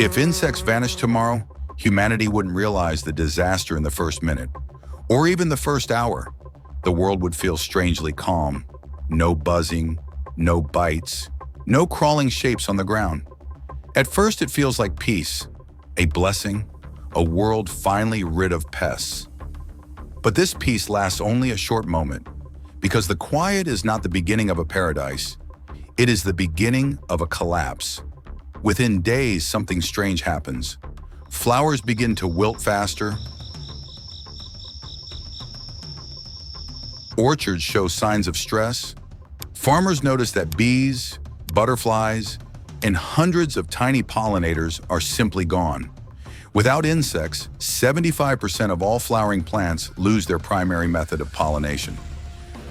If insects vanished tomorrow, humanity wouldn't realize the disaster in the first minute, or even the first hour. The world would feel strangely calm. No buzzing, no bites, no crawling shapes on the ground. At first it feels like peace, a blessing, a world finally rid of pests. But this peace lasts only a short moment, because the quiet is not the beginning of a paradise. It is the beginning of a collapse. Within days, something strange happens. Flowers begin to wilt faster. Orchards show signs of stress. Farmers notice that bees, butterflies, and hundreds of tiny pollinators are simply gone. Without insects, 75% of all flowering plants lose their primary method of pollination.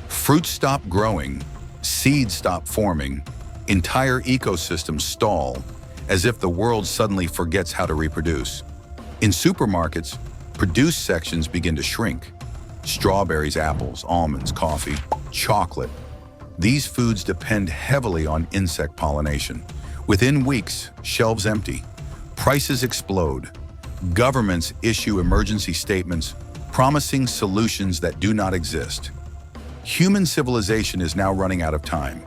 Fruits stop growing, seeds stop forming, entire ecosystems stall, as if the world suddenly forgets how to reproduce. In supermarkets, produce sections begin to shrink. Strawberries, apples, almonds, coffee, chocolate. These foods depend heavily on insect pollination. Within weeks, shelves empty. Prices explode. Governments issue emergency statements promising solutions that do not exist. Human civilization is now running out of time.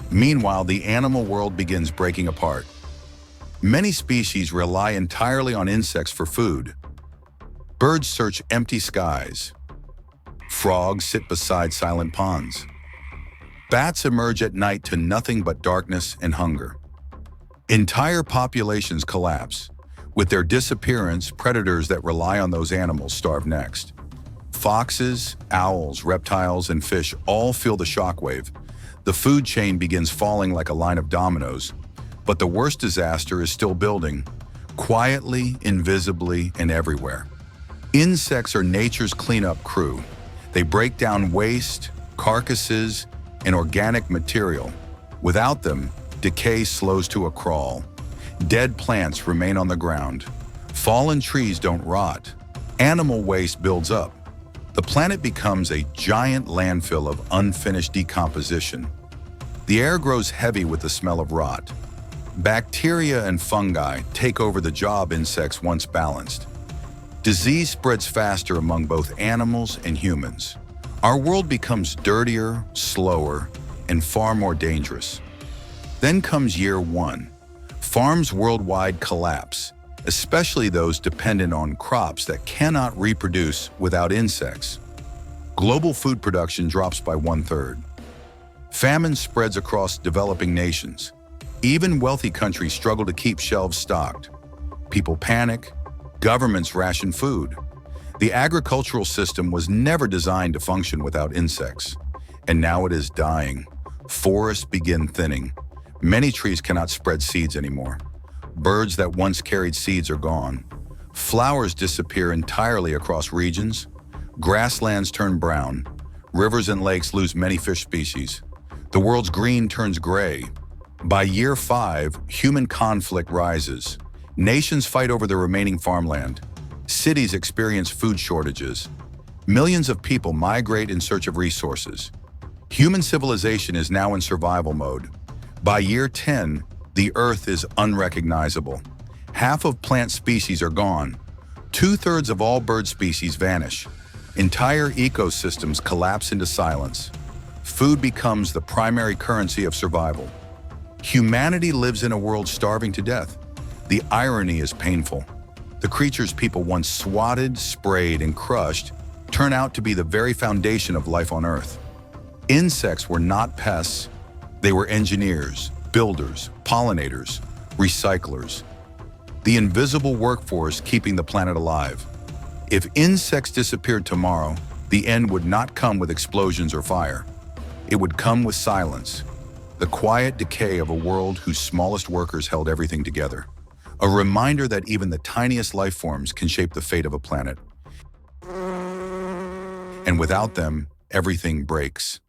Meanwhile, the animal world begins breaking apart. Many species rely entirely on insects for food. Birds search empty skies. Frogs sit beside silent ponds. Bats emerge at night to nothing but darkness and hunger. Entire populations collapse. With their disappearance, predators that rely on those animals starve next. Foxes, owls, reptiles, and fish all feel the shockwave. The food chain begins falling like a line of dominoes. But the worst disaster is still building, quietly, invisibly, and everywhere. Insects are nature's cleanup crew. They break down waste, carcasses, and organic material. Without them, decay slows to a crawl. Dead plants remain on the ground. Fallen trees don't rot. Animal waste builds up. The planet becomes a giant landfill of unfinished decomposition. The air grows heavy with the smell of rot. Bacteria and fungi take over the job insects once balanced. Disease spreads faster among both animals and humans. Our world becomes dirtier, slower, and far more dangerous. Then comes year one. Farms worldwide collapse, especially those dependent on crops that cannot reproduce without insects. Global food production drops by 1/3. Famine spreads across developing nations. Even wealthy countries struggle to keep shelves stocked. People panic, governments ration food. The agricultural system was never designed to function without insects, and now it is dying. Forests begin thinning. Many trees cannot spread seeds anymore. Birds that once carried seeds are gone. Flowers disappear entirely across regions. Grasslands turn brown. Rivers and lakes lose many fish species. The world's green turns gray. By year 5, human conflict rises. Nations fight over the remaining farmland. Cities experience food shortages. Millions of people migrate in search of resources. Human civilization is now in survival mode. By year 10, the Earth is unrecognizable. Half of plant species are gone. 2/3 of all bird species vanish. Entire ecosystems collapse into silence. Food becomes the primary currency of survival. Humanity lives in a world starving to death. The irony is painful. The creatures people once swatted, sprayed, and crushed turn out to be the very foundation of life on Earth. Insects were not pests. They were engineers, builders, pollinators, recyclers. The invisible workforce keeping the planet alive. If insects disappeared tomorrow, the end would not come with explosions or fire. It would come with silence. The quiet decay of a world whose smallest workers held everything together. A reminder that even the tiniest life forms can shape the fate of a planet. And without them, everything breaks.